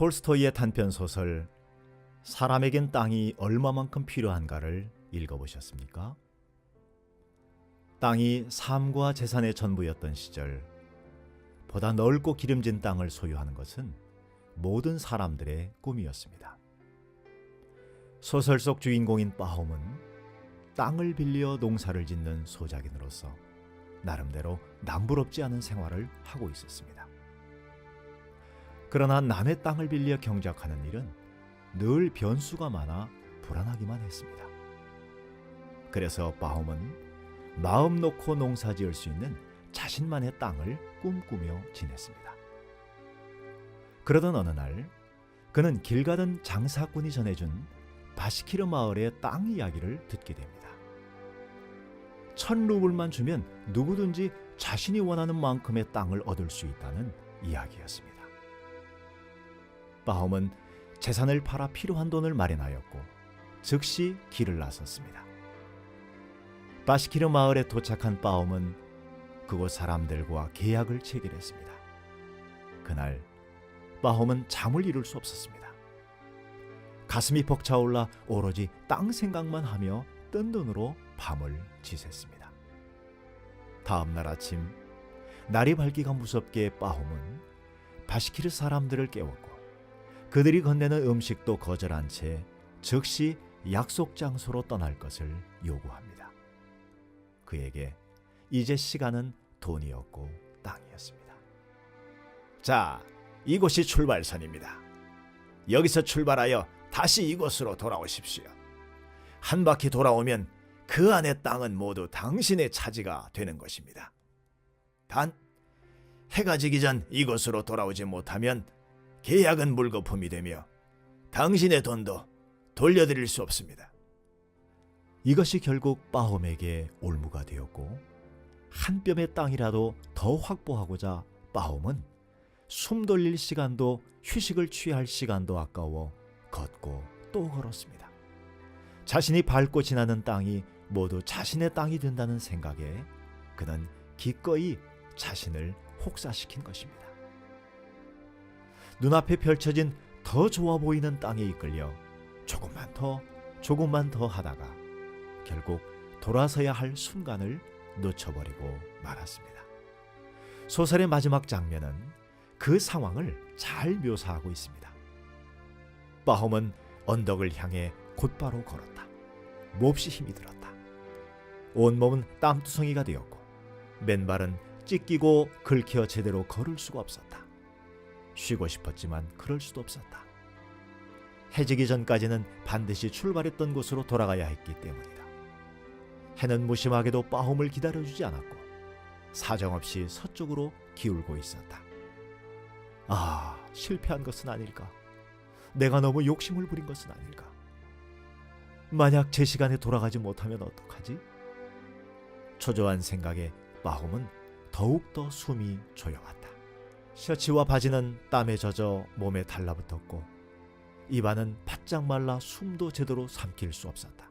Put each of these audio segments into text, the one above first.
톨스토이의 단편 소설 사람에겐 땅이 얼마만큼 필요한가를 읽어보셨습니까? 땅이 삶과 재산의 전부였던 시절, 보다 넓고 기름진 땅을 소유하는 것은 모든 사람들의 꿈이었습니다. 소설 속 주인공인 빠홈은 땅을 빌려 농사를 짓는 소작인으로서 나름대로 남부럽지 않은 생활을 하고 있었습니다. 그러나 남의 땅을 빌려 경작하는 일은 늘 변수가 많아 불안하기만 했습니다. 그래서 빠홈은 마음 놓고 농사 지을 수 있는 자신만의 땅을 꿈꾸며 지냈습니다. 그러던 어느 날 그는 길 가던 장사꾼이 전해준 바시키르 마을의 땅 이야기를 듣게 됩니다. 1,000루블만 주면 누구든지 자신이 원하는 만큼의 땅을 얻을 수 있다는 이야기였습니다. 빠홈은 재산을 팔아 필요한 돈을 마련하였고 즉시 길을 나섰습니다. 바시키르 마을에 도착한 빠홈은 그곳 사람들과 계약을 체결했습니다. 그날 빠홈은 잠을 이룰 수 없었습니다. 가슴이 벅차올라 오로지 땅 생각만 하며 뜬 눈으로 밤을 지샜습니다. 다음 날 아침 날이 밝기가 무섭게 빠홈은 바시키르 사람들을 깨웠고 그들이 건네는 음식도 거절한 채 즉시 약속 장소로 떠날 것을 요구합니다. 그에게 이제 시간은 돈이었고 땅이었습니다. 자, 이곳이 출발선입니다. 여기서 출발하여 다시 이곳으로 돌아오십시오. 한 바퀴 돌아오면 그 안의 땅은 모두 당신의 차지가 되는 것입니다. 단, 해가 지기 전 이곳으로 돌아오지 못하면 계약은 물거품이 되며 당신의 돈도 돌려드릴 수 없습니다. 이것이 결국 빠홈에게 올무가 되었고 한 뼘의 땅이라도 더 확보하고자 빠홈은 숨 돌릴 시간도 휴식을 취할 시간도 아까워 걷고 또 걸었습니다. 자신이 밟고 지나는 땅이 모두 자신의 땅이 된다는 생각에 그는 기꺼이 자신을 혹사시킨 것입니다. 눈앞에 펼쳐진 더 좋아 보이는 땅에 이끌려 조금만 더 하다가 결국 돌아서야 할 순간을 놓쳐버리고 말았습니다. 소설의 마지막 장면은 그 상황을 잘 묘사하고 있습니다. 빠홈은 언덕을 향해 곧바로 걸었다. 몹시 힘이 들었다. 온몸은 땀투성이가 되었고 맨발은 찢기고 긁혀 제대로 걸을 수가 없었다. 쉬고 싶었지만 그럴 수도 없었다. 해지기 전까지는 반드시 출발했던 곳으로 돌아가야 했기 때문이다. 해는 무심하게도 빠홈을 기다려주지 않았고 사정없이 서쪽으로 기울고 있었다. 아, 실패한 것은 아닐까? 내가 너무 욕심을 부린 것은 아닐까? 만약 제 시간에 돌아가지 못하면 어떡하지? 초조한 생각에 빠홈은 더욱더 숨이 조여왔다. 셔츠와 바지는 땀에 젖어 몸에 달라붙었고 입안은 바짝 말라 숨도 제대로 삼킬 수 없었다.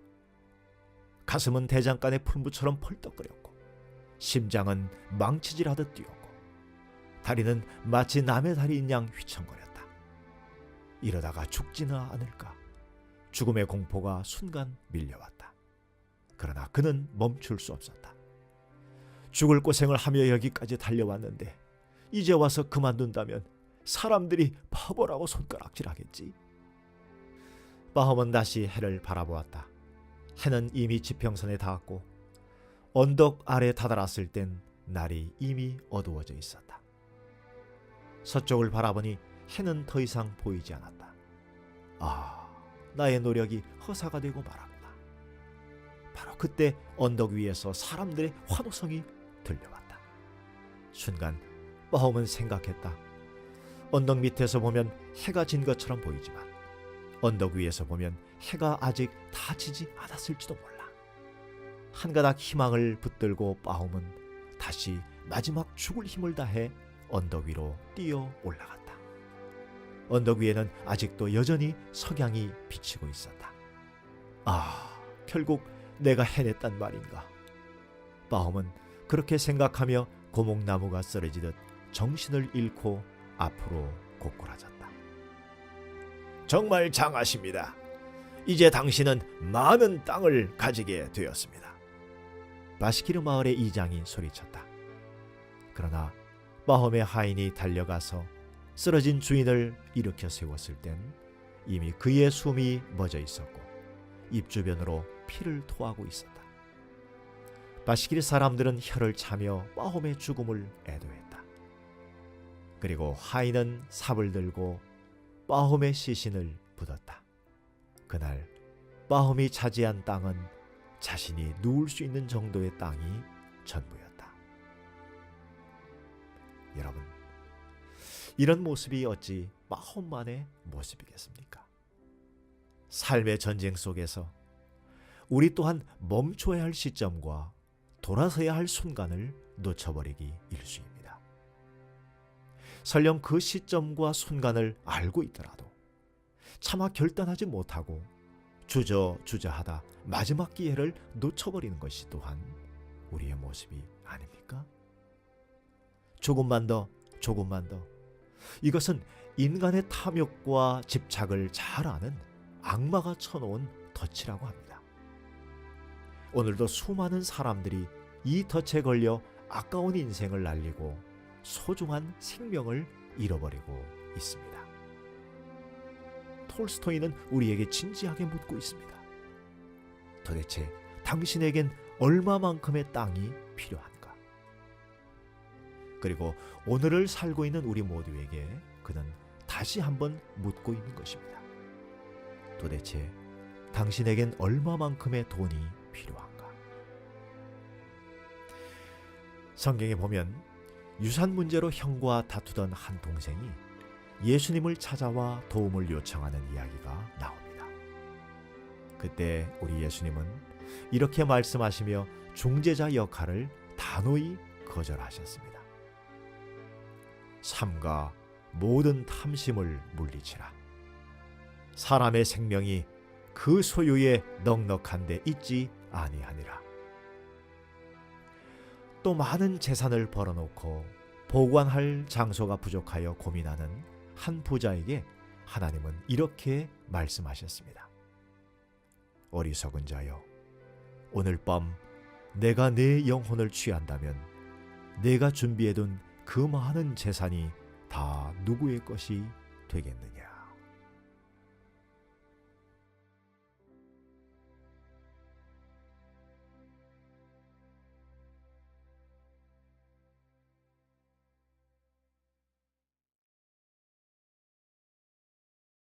가슴은 대장간의 풀무처럼 펄떡거렸고 심장은 망치질하듯 뛰었고 다리는 마치 남의 다리인 양 휘청거렸다. 이러다가 죽지는 않을까? 죽음의 공포가 순간 밀려왔다. 그러나 그는 멈출 수 없었다. 죽을 고생을 하며 여기까지 달려왔는데 이제 와서 그만둔다면 사람들이 바보라고 손가락질하겠지. 빠홈은 다시 해를 바라보았다. 해는 이미 지평선에 닿았고 언덕 아래 다다랐을 땐 날이 이미 어두워져 있었다. 서쪽을 바라보니 해는 더 이상 보이지 않았다. 아, 나의 노력이 허사가 되고 말았구나. 바로 그때 언덕 위에서 사람들의 환호성이 들려왔다. 순간 빠홈은 생각했다. 언덕 밑에서 보면 해가 진 것처럼 보이지만 언덕 위에서 보면 해가 아직 다 지지 않았을지도 몰라. 한 가닥 희망을 붙들고 빠홈은 다시 마지막 죽을 힘을 다해 언덕 위로 뛰어 올라갔다. 언덕 위에는 아직도 여전히 석양이 비치고 있었다. 아, 결국 내가 해냈단 말인가. 빠홈은 그렇게 생각하며 고목나무가 쓰러지듯 정신을 잃고 앞으로 고꾸라졌다. 정말 장하십니다. 이제 당신은 많은 땅을 가지게 되었습니다. 바시키르 마을의 이장이 소리쳤다. 그러나 마홈의 하인이 달려가서 쓰러진 주인을 일으켜 세웠을 땐 이미 그의 숨이 멎어 있었고 입 주변으로 피를 토하고 있었다. 바시키르 사람들은 혀를 차며 마홈의 죽음을 애도했다. 그리고 하인은 삽을 들고 마홈의 시신을 묻었다. 그날 마홈이 차지한 땅은 자신이 누울 수 있는 정도의 땅이 전부였다. 여러분, 이런 모습이 어찌 마홈만의 모습이겠습니까? 삶의 전쟁 속에서 우리 또한 멈춰야 할 시점과 돌아서야 할 순간을 놓쳐버리기 일쑤입니다. 설령 그 시점과 순간을 알고 있더라도 차마 결단하지 못하고 주저하다 마지막 기회를 놓쳐버리는 것이 또한 우리의 모습이 아닙니까? 조금만 더, 이것은 인간의 탐욕과 집착을 잘 아는 악마가 쳐놓은 덫이라고 합니다. 오늘도 수많은 사람들이 이 덫에 걸려 아까운 인생을 날리고 소중한 생명을 잃어버리고 있습니다. 톨스토이는 우리에게 진지하게 묻고 있습니다. 도대체 당신에겐 얼마만큼의 땅이 필요한가? 그리고 오늘을 살고 있는 우리 모두에게 그는 다시 한번 묻고 있는 것입니다. 도대체 당신에겐 얼마만큼의 돈이 필요한가? 성경에 보면 유산 문제로 형과 다투던 한 동생이 예수님을 찾아와 도움을 요청하는 이야기가 나옵니다. 그때 우리 예수님은 이렇게 말씀하시며 중재자 역할을 단호히 거절하셨습니다. 삼가 모든 탐심을 물리치라. 사람의 생명이 그 소유에 넉넉한 데 있지 아니하니라. 또 많은 재산을 벌어놓고 보관할 장소가 부족하여 고민하는 한 부자에게 하나님은 이렇게 말씀하셨습니다. 어리석은 자여, 오늘 밤 내가 내 영혼을 취한다면 내가 준비해둔 그 많은 재산이 다 누구의 것이 되겠느냐?